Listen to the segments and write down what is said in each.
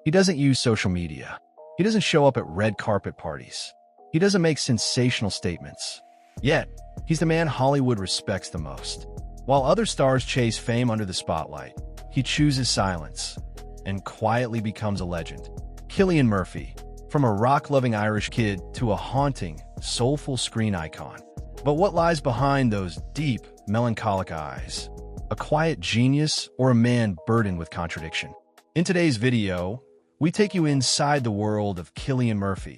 He doesn't use social media. He doesn't show up at red carpet parties. He doesn't make sensational statements. Yet, he's the man Hollywood respects the most. While other stars chase fame under the spotlight, he chooses silence and quietly becomes a legend. Cillian Murphy, from a rock-loving Irish kid to a haunting, soulful screen icon. But what lies behind those deep, melancholic eyes? A quiet genius or a man burdened with contradiction? In today's video, we take you inside the world of Cillian Murphy,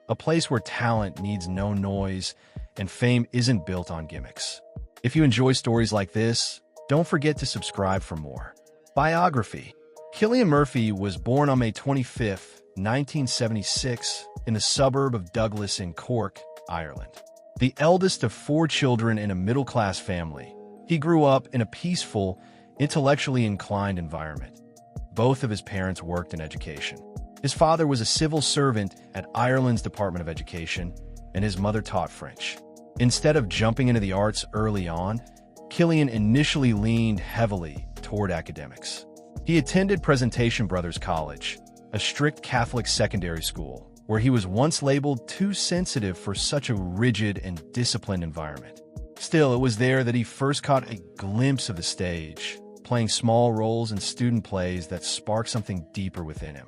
a place where talent needs no noise and fame isn't built on gimmicks. If you enjoy stories like this, don't forget to subscribe for more. Biography. Cillian Murphy was born on May 25, 1976, in the suburb of Douglas in Cork, Ireland. The eldest of 4 children in a middle-class family, he grew up in a peaceful, intellectually inclined environment. Both of his parents worked in education. His father was a civil servant at Ireland's Department of Education, and his mother taught French. Instead of jumping into the arts early on, Cillian initially leaned heavily toward academics. He attended Presentation Brothers College, a strict Catholic secondary school, where he was once labeled too sensitive for such a rigid and disciplined environment. Still, it was there that he first caught a glimpse of the stage, playing small roles in student plays that sparked something deeper within him.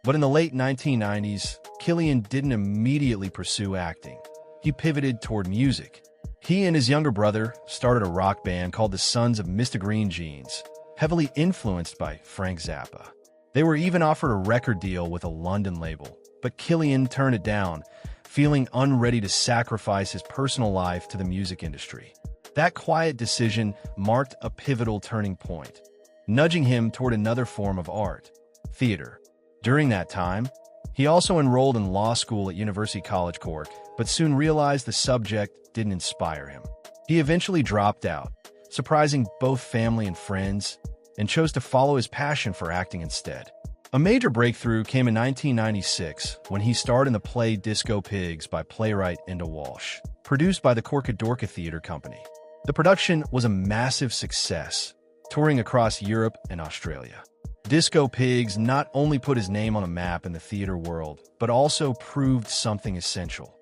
But in the late 1990s, Cillian didn't immediately pursue acting. He pivoted toward music. He and his younger brother started a rock band called the Sons of Mr. Green Jeans, heavily influenced by Frank Zappa. They were even offered a record deal with a London label, but Cillian turned it down, feeling unready to sacrifice his personal life to the music industry. That quiet decision marked a pivotal turning point, nudging him toward another form of art, theater. During that time, he also enrolled in law school at University College Cork, but soon realized the subject didn't inspire him. He eventually dropped out, surprising both family and friends, and chose to follow his passion for acting instead. A major breakthrough came in 1996 when he starred in the play Disco Pigs by playwright Enda Walsh, produced by the Corcadorca Theatre Company. The production was a massive success, touring across Europe and Australia. Disco Pigs not only put his name on a map in the theater world, but also proved something essential.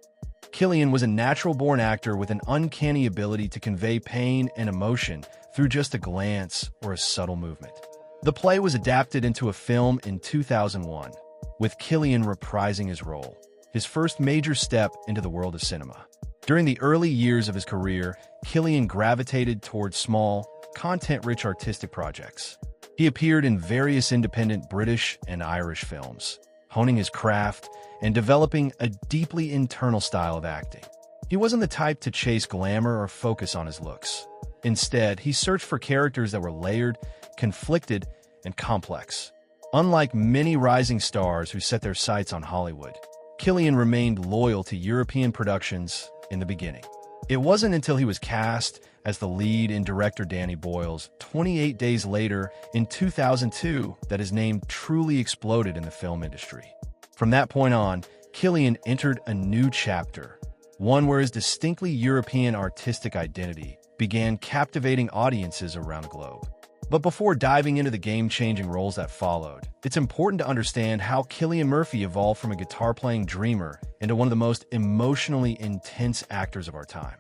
Cillian was a natural-born actor with an uncanny ability to convey pain and emotion through just a glance or a subtle movement. The play was adapted into a film in 2001, with Cillian reprising his role, his first major step into the world of cinema. During the early years of his career, Cillian gravitated towards small, content-rich artistic projects. He appeared in various independent British and Irish films, honing his craft and developing a deeply internal style of acting. He wasn't the type to chase glamour or focus on his looks. Instead, he searched for characters that were layered, conflicted, and complex. Unlike many rising stars who set their sights on Hollywood, Cillian remained loyal to European productions in the beginning. It wasn't until he was cast as the lead in director Danny Boyle's 28 Days Later in 2002 that his name truly exploded in the film industry. From that point on, Cillian entered a new chapter, one where his distinctly European artistic identity began captivating audiences around the globe. But before diving into the game-changing roles that followed, it's important to understand how Cillian Murphy evolved from a guitar-playing dreamer into one of the most emotionally intense actors of our time.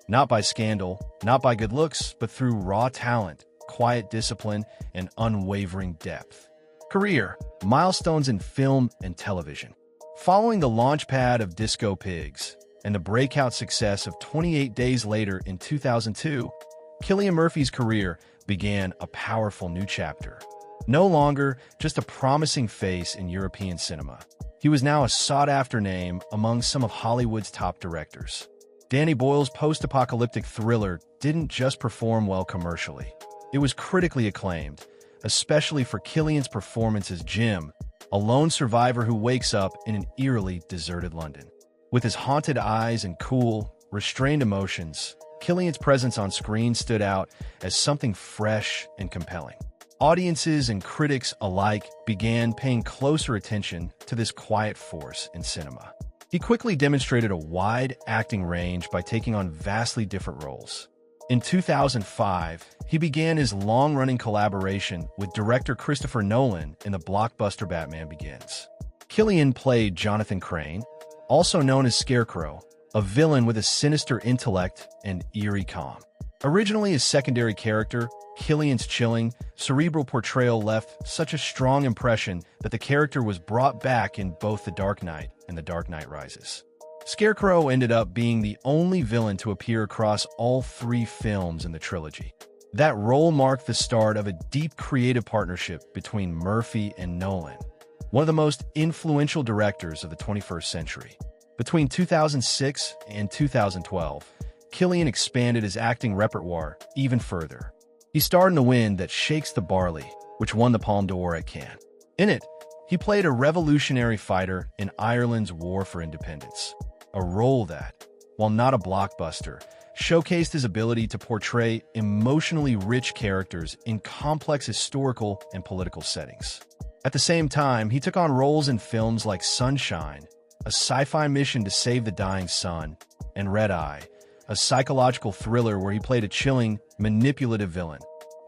Not by scandal, not by good looks, but through raw talent, quiet discipline, and unwavering depth. Career: milestones in film and television. Following the launchpad of Disco Pigs and the breakout success of 28 Days Later in 2002, Cillian Murphy's career began a powerful new chapter. No longer just a promising face in European cinema, he was now a sought-after name among some of Hollywood's top directors. Danny Boyle's post-apocalyptic thriller didn't just perform well commercially. It was critically acclaimed, especially for Cillian's performance as Jim, a lone survivor who wakes up in an eerily deserted London. With his haunted eyes and cool, restrained emotions, Cillian's presence on screen stood out as something fresh and compelling. Audiences and critics alike began paying closer attention to this quiet force in cinema. He quickly demonstrated a wide acting range by taking on vastly different roles. In 2005, he began his long-running collaboration with director Christopher Nolan in the blockbuster Batman Begins. Cillian played Jonathan Crane, also known as Scarecrow, a villain with a sinister intellect and eerie calm. Originally a secondary character, Cillian's chilling, cerebral portrayal left such a strong impression that the character was brought back in both The Dark Knight and The Dark Knight Rises. Scarecrow ended up being the only villain to appear across all three films in the trilogy. That role marked the start of a deep creative partnership between Murphy and Nolan, one of the most influential directors of the 21st century. Between 2006 and 2012, Cillian expanded his acting repertoire even further. He starred in The Wind That Shakes the Barley, which won the Palme d'Or at Cannes. In it, he played a revolutionary fighter in Ireland's war for independence, a role that, while not a blockbuster, showcased his ability to portray emotionally rich characters in complex historical and political settings. At the same time, he took on roles in films like Sunshine, a sci-fi mission to save the dying sun, and Red Eye, a psychological thriller where he played a chilling, manipulative villain,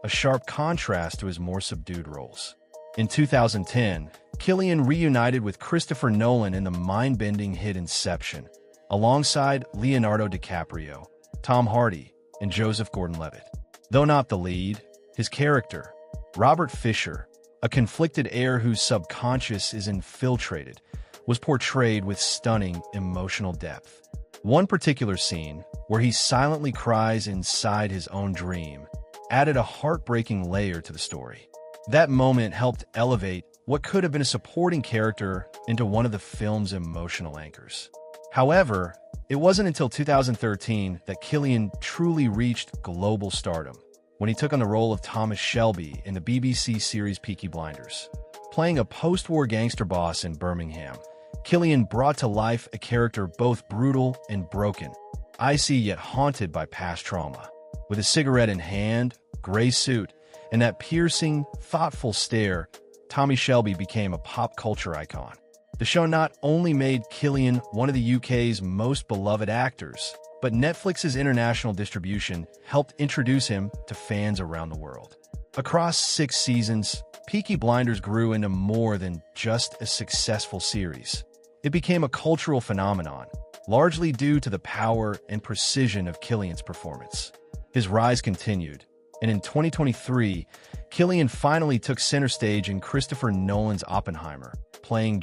a sharp contrast to his more subdued roles. In 2010, Cillian reunited with Christopher Nolan in the mind-bending hit Inception, alongside Leonardo DiCaprio, Tom Hardy, and Joseph Gordon-Levitt. Though not the lead, his character, Robert Fisher, a conflicted heir whose subconscious is infiltrated, was portrayed with stunning emotional depth. One particular scene, where he silently cries inside his own dream, added a heartbreaking layer to the story. That moment helped elevate what could have been a supporting character into one of the film's emotional anchors. However, it wasn't until 2013 that Cillian truly reached global stardom, when he took on the role of Thomas Shelby in the BBC series Peaky Blinders. Playing a post-war gangster boss in Birmingham, Cillian brought to life a character both brutal and broken, icy yet haunted by past trauma. With a cigarette in hand, gray suit, and that piercing, thoughtful stare, Tommy Shelby became a pop culture icon. The show not only made Cillian one of the UK's most beloved actors, but Netflix's international distribution helped introduce him to fans around the world. Across 6 seasons, Peaky Blinders grew into more than just a successful series. It became a cultural phenomenon, largely due to the power and precision of Cillian's performance. His rise continued, and in 2023, Cillian finally took center stage in Christopher Nolan's Oppenheimer, playing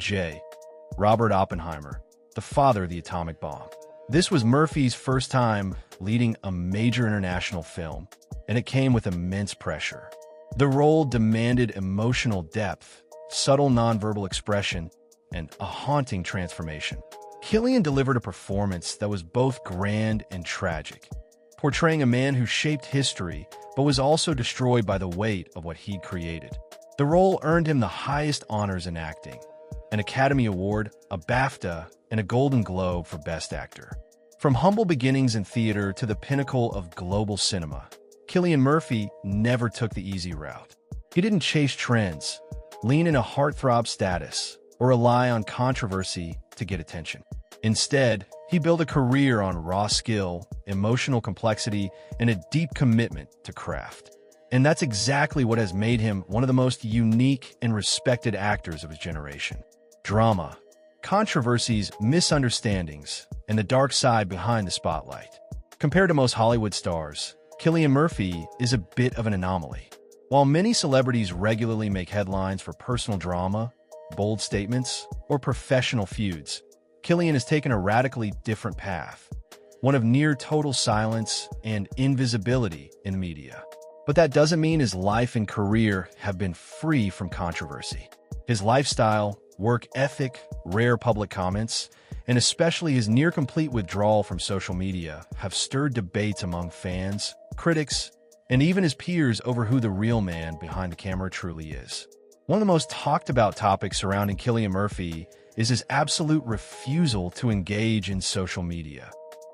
Robert Oppenheimer, the father of the atomic bomb. This was Murphy's first time leading a major international film, and it came with immense pressure. The role demanded emotional depth, subtle nonverbal expression, and a haunting transformation. Cillian delivered a performance that was both grand and tragic, portraying a man who shaped history but was also destroyed by the weight of what he'd created. The role earned him the highest honors in acting: an Academy Award, a BAFTA, and a Golden Globe for Best Actor. From humble beginnings in theater to the pinnacle of global cinema, Cillian Murphy never took the easy route. He didn't chase trends, lean in a heartthrob status, or rely on controversy to get attention. Instead, he built a career on raw skill, emotional complexity, and a deep commitment to craft. And that's exactly what has made him one of the most unique and respected actors of his generation. Drama, controversies, misunderstandings, and the dark side behind the spotlight. Compared to most Hollywood stars, Cillian Murphy is a bit of an anomaly. While many celebrities regularly make headlines for personal drama, bold statements, or professional feuds, Cillian has taken a radically different path, one of near total silence and invisibility in the media. But that doesn't mean his life and career have been free from controversy. His lifestyle, work ethic, rare public comments, and especially his near-complete withdrawal from social media have stirred debates among fans, critics, and even his peers over who the real man behind the camera truly is. One of the most talked-about topics surrounding Cillian Murphy is his absolute refusal to engage in social media,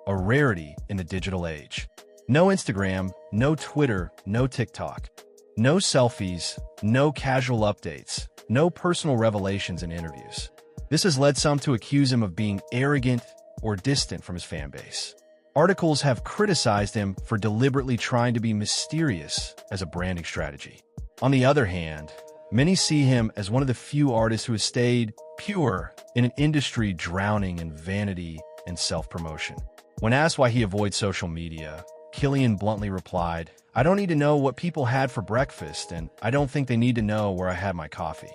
a rarity in the digital age. No Instagram, no Twitter, no TikTok, no selfies, no casual updates, no personal revelations in interviews. This has led some to accuse him of being arrogant or distant from his fan base. Articles have criticized him for deliberately trying to be mysterious as a branding strategy. On the other hand, many see him as one of the few artists who has stayed pure in an industry drowning in vanity and self-promotion. When asked why he avoids social media, Cillian bluntly replied, "I don't need to know what people had for breakfast, and I don't think they need to know where I had my coffee.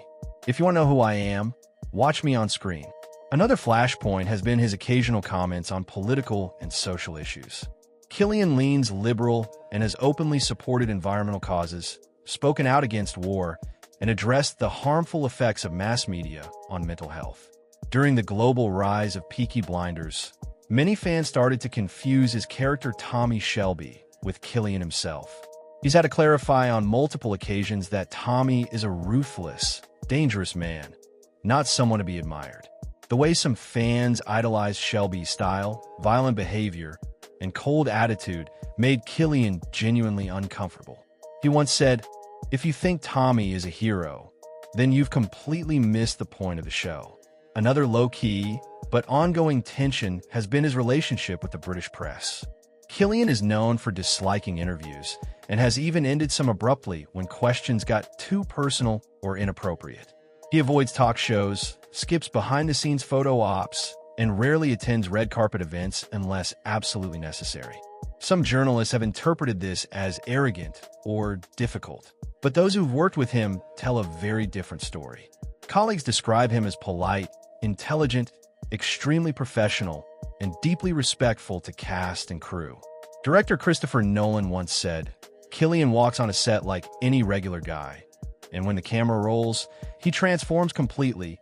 If you want to know who I am, watch me on screen." Another flashpoint has been his occasional comments on political and social issues. Cillian leans liberal and has openly supported environmental causes, spoken out against war, and addressed the harmful effects of mass media on mental health. During the global rise of Peaky Blinders, many fans started to confuse his character Tommy Shelby with Cillian himself. He's had to clarify on multiple occasions that Tommy is a ruthless, dangerous man, not someone to be admired. The way some fans idolized Shelby's style, violent behavior, and cold attitude made Cillian genuinely uncomfortable. He once said, "If you think Tommy is a hero, then you've completely missed the point of the show." Another low-key, but ongoing tension has been his relationship with the British press. Cillian is known for disliking interviews and has even ended some abruptly when questions got too personal or inappropriate. He avoids talk shows, skips behind-the-scenes photo ops, and rarely attends red carpet events unless absolutely necessary. Some journalists have interpreted this as arrogant or difficult, but those who've worked with him tell a very different story. Colleagues describe him as polite, intelligent, extremely professional, and deeply respectful to cast and crew. Director Christopher Nolan once said, "Cillian walks on a set like any regular guy, and when the camera rolls, he transforms completely.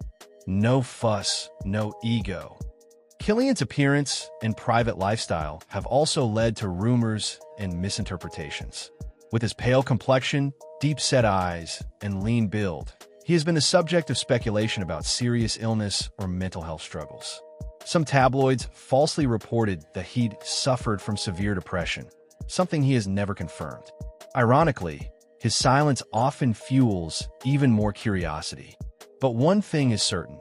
No fuss, no ego." Cillian's appearance and private lifestyle have also led to rumors and misinterpretations. With his pale complexion, deep-set eyes, and lean build, he has been the subject of speculation about serious illness or mental health struggles. Some tabloids falsely reported that he'd suffered from severe depression, something he has never confirmed. Ironically, his silence often fuels even more curiosity. But one thing is certain.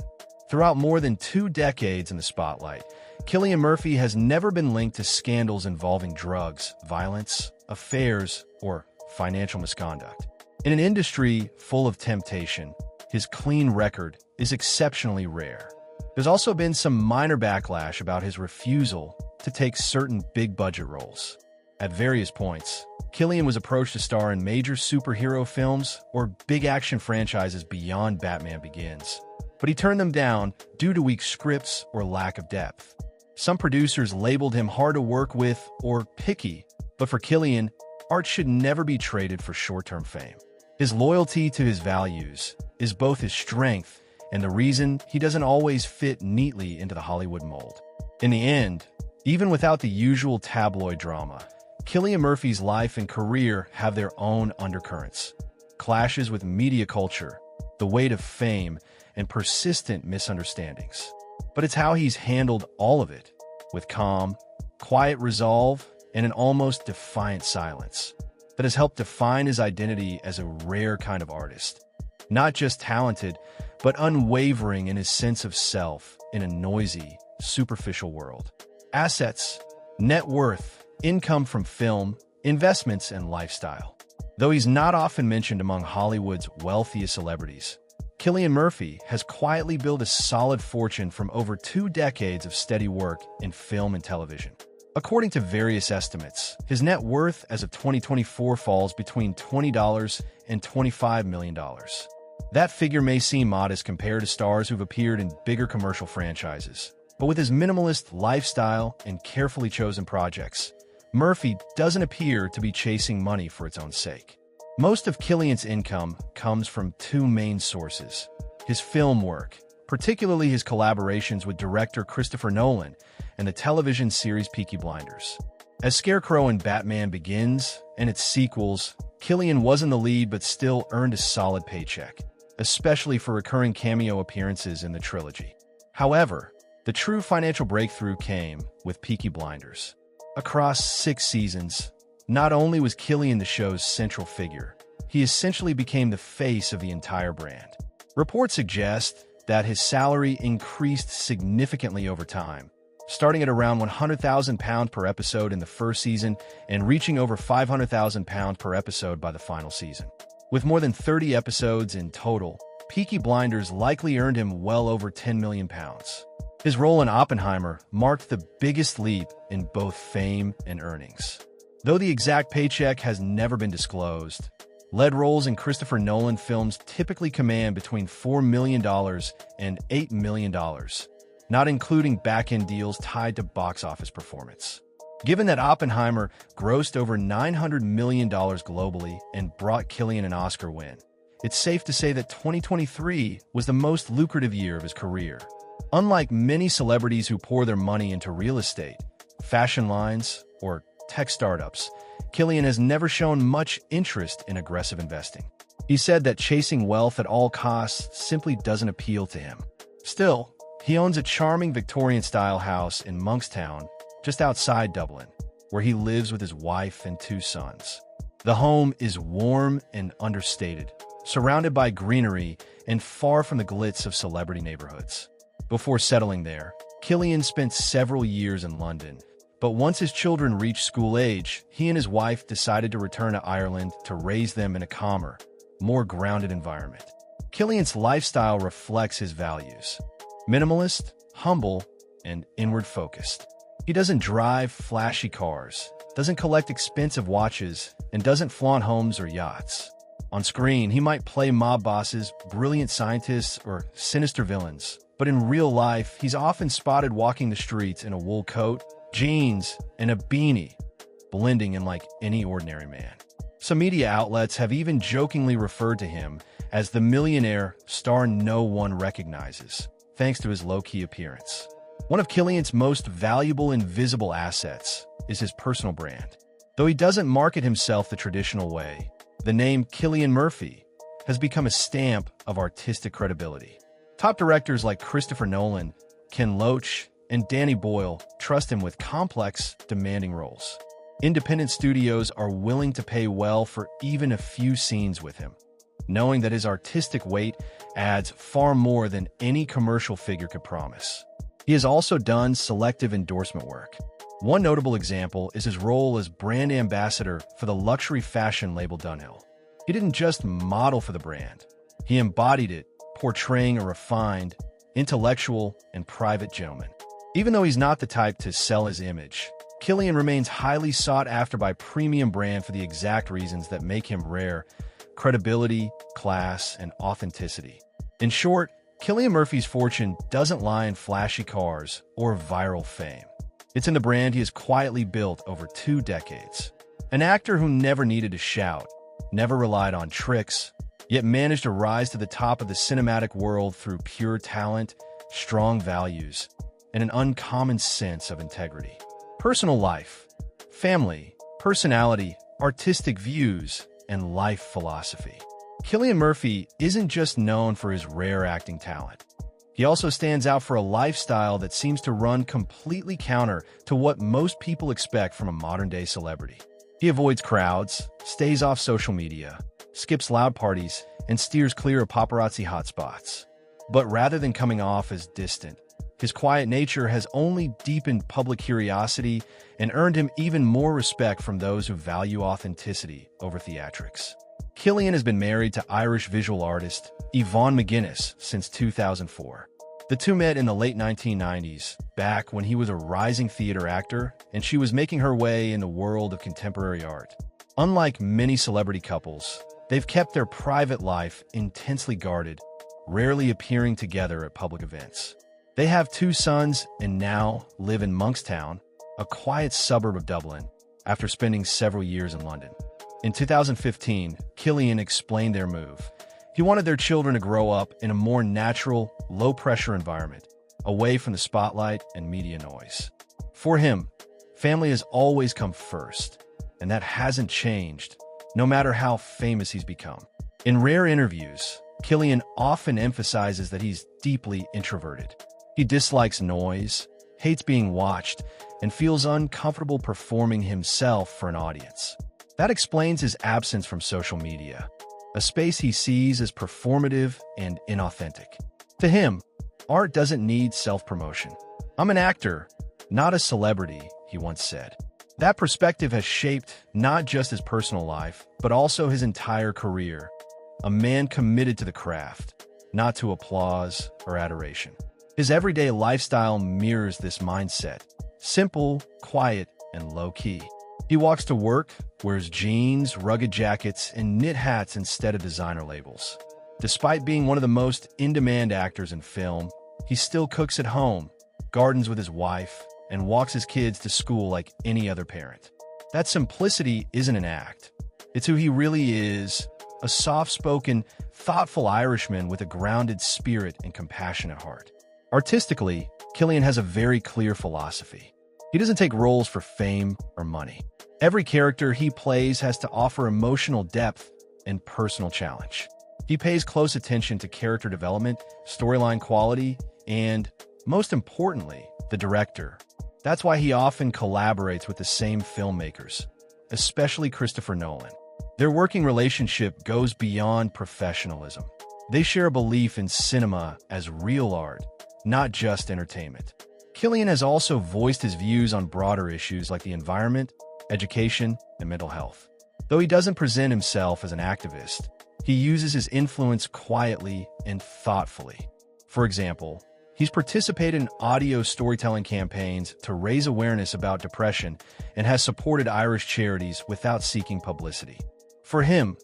Throughout more than 2 decades in the spotlight, Cillian Murphy has never been linked to scandals involving drugs, violence, affairs, or financial misconduct. In an industry full of temptation, his clean record is exceptionally rare. There's also been some minor backlash about his refusal to take certain big-budget roles. At various points, Cillian was approached to star in major superhero films or big action franchises beyond Batman Begins, but he turned them down due to weak scripts or lack of depth. Some producers labeled him hard to work with or picky, but for Cillian, art should never be traded for short-term fame. His loyalty to his values is both his strength and the reason he doesn't always fit neatly into the Hollywood mold. In the end, even without the usual tabloid drama, Cillian Murphy's life and career have their own undercurrents. Clashes with media culture, the weight of fame, and persistent misunderstandings. But it's how he's handled all of it, with calm, quiet resolve, and an almost defiant silence, that has helped define his identity as a rare kind of artist. Not just talented, but unwavering in his sense of self in a noisy, superficial world. Assets, net worth, income from film, investments, and lifestyle. Though he's not often mentioned among Hollywood's wealthiest celebrities, Cillian Murphy has quietly built a solid fortune from over 2 decades of steady work in film and television. According to various estimates, his net worth as of 2024 falls between $20 and $25 million. That figure may seem modest compared to stars who've appeared in bigger commercial franchises, but with his minimalist lifestyle and carefully chosen projects, Murphy doesn't appear to be chasing money for its own sake. Most of Cillian's income comes from 2 main sources: his film work, particularly his collaborations with director Christopher Nolan, and the television series Peaky Blinders. As Scarecrow in Batman Begins and its sequels, Cillian wasn't the lead but still earned a solid paycheck, especially for recurring cameo appearances in the trilogy. However, the true financial breakthrough came with Peaky Blinders. Across 6 seasons, not only was Cillian the show's central figure, he essentially became the face of the entire brand. Reports suggest that his salary increased significantly over time, starting at around £100,000 per episode in the first season and reaching over £500,000 per episode by the final season. With more than 30 episodes in total, Peaky Blinders likely earned him well over £10 million. His role in Oppenheimer marked the biggest leap in both fame and earnings. Though the exact paycheck has never been disclosed, lead roles in Christopher Nolan films typically command between $4 million and $8 million, not including back-end deals tied to box office performance. Given that Oppenheimer grossed over $900 million globally and brought Cillian an Oscar win, it's safe to say that 2023 was the most lucrative year of his career. Unlike many celebrities who pour their money into real estate, fashion lines, or tech startups, Cillian has never shown much interest in aggressive investing. He said that chasing wealth at all costs simply doesn't appeal to him. Still, he owns a charming Victorian-style house in Monkstown, just outside Dublin, where he lives with his wife and 2 sons. The home is warm and understated, surrounded by greenery and far from the glitz of celebrity neighborhoods. Before settling there, Cillian spent several years in London, but once his children reached school age, he and his wife decided to return to Ireland to raise them in a calmer, more grounded environment. Cillian's lifestyle reflects his values: minimalist, humble, and inward-focused. He doesn't drive flashy cars, doesn't collect expensive watches, and doesn't flaunt homes or yachts. On screen, he might play mob bosses, brilliant scientists, or sinister villains, but in real life, he's often spotted walking the streets in a wool coat, jeans, and a beanie, blending in like any ordinary man. Some media outlets have even jokingly referred to him as the millionaire star no one recognizes, thanks to his low-key appearance. One of Cillian's most valuable and visible assets is his personal brand. Though he doesn't market himself the traditional way, the name Cillian Murphy has become a stamp of artistic credibility. Top directors like Christopher Nolan, Ken Loach, and Danny Boyle trust him with complex, demanding roles. Independent studios are willing to pay well for even a few scenes with him, knowing that his artistic weight adds far more than any commercial figure could promise. He has also done selective endorsement work. One notable example is his role as brand ambassador for the luxury fashion label Dunhill. He didn't just model for the brand, he embodied it, portraying a refined, intellectual, and private gentleman. Even though he's not the type to sell his image, Cillian remains highly sought after by premium brand for the exact reasons that make him rare: credibility, class, and authenticity. In short, Cillian Murphy's fortune doesn't lie in flashy cars or viral fame. It's in the brand he has quietly built over 2 decades. An actor who never needed to shout, never relied on tricks, yet managed to rise to the top of the cinematic world through pure talent, strong values, and an uncommon sense of integrity. Personal life, family, personality, artistic views, and life philosophy. Cillian Murphy isn't just known for his rare acting talent. He also stands out for a lifestyle that seems to run completely counter to what most people expect from a modern-day celebrity. He avoids crowds, stays off social media, skips loud parties, and steers clear of paparazzi hotspots. But rather than coming off as distant, his quiet nature has only deepened public curiosity and earned him even more respect from those who value authenticity over theatrics. Cillian has been married to Irish visual artist Yvonne McGuinness since 2004. The two met in the late 1990s, back when he was a rising theater actor and she was making her way in the world of contemporary art. Unlike many celebrity couples, they've kept their private life intensely guarded, rarely appearing together at public events. They have 2 sons and now live in Monkstown, a quiet suburb of Dublin, after spending several years in London. In 2015, Cillian explained their move. He wanted their children to grow up in a more natural, low-pressure environment, away from the spotlight and media noise. For him, family has always come first, and that hasn't changed, no matter how famous he's become. In rare interviews, Cillian often emphasizes that he's deeply introverted. He dislikes noise, hates being watched, and feels uncomfortable performing himself for an audience. That explains his absence from social media, a space he sees as performative and inauthentic. To him, art doesn't need self-promotion. "I'm an actor," not a celebrity, he once said. That perspective has shaped not just his personal life, but also his entire career. A man committed to the craft, not to applause or adoration. His everyday lifestyle mirrors this mindset. Simple, quiet, and low-key. He walks to work, wears jeans, rugged jackets, and knit hats instead of designer labels. Despite being one of the most in-demand actors in film, he still cooks at home, gardens with his wife, and walks his kids to school like any other parent. That simplicity isn't an act. It's who he really is, a soft-spoken, thoughtful Irishman with a grounded spirit and compassionate heart. Artistically, Cillian has a very clear philosophy. He doesn't take roles for fame or money. Every character he plays has to offer emotional depth and personal challenge. He pays close attention to character development, storyline quality, and, most importantly, the director. That's why he often collaborates with the same filmmakers, especially Christopher Nolan. Their working relationship goes beyond professionalism. They share a belief in cinema as real art, not just entertainment. Cillian has also voiced his views on broader issues like the environment, education, and mental health. Though he doesn't present himself as an activist, he uses his influence quietly and thoughtfully. For example, he's participated in audio storytelling campaigns to raise awareness about depression and has supported Irish charities without seeking publicity. For him,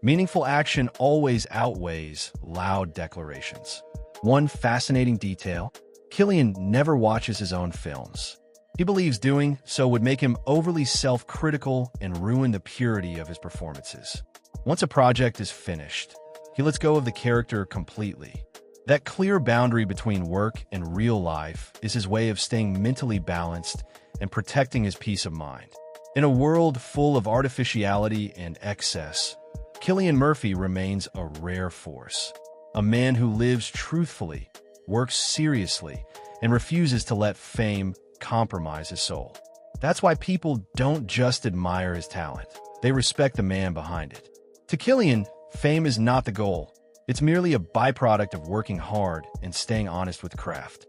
meaningful action always outweighs loud declarations. One fascinating detail: Cillian never watches his own films. He believes doing so would make him overly self-critical and ruin the purity of his performances. Once a project is finished, he lets go of the character completely. That clear boundary between work and real life is his way of staying mentally balanced and protecting his peace of mind. In a world full of artificiality and excess, Cillian Murphy remains a rare force. A man who lives truthfully, works seriously, and refuses to let fame compromise his soul. That's why people don't just admire his talent, they respect the man behind it. To Cillian, fame is not the goal. It's merely a byproduct of working hard and staying honest with craft.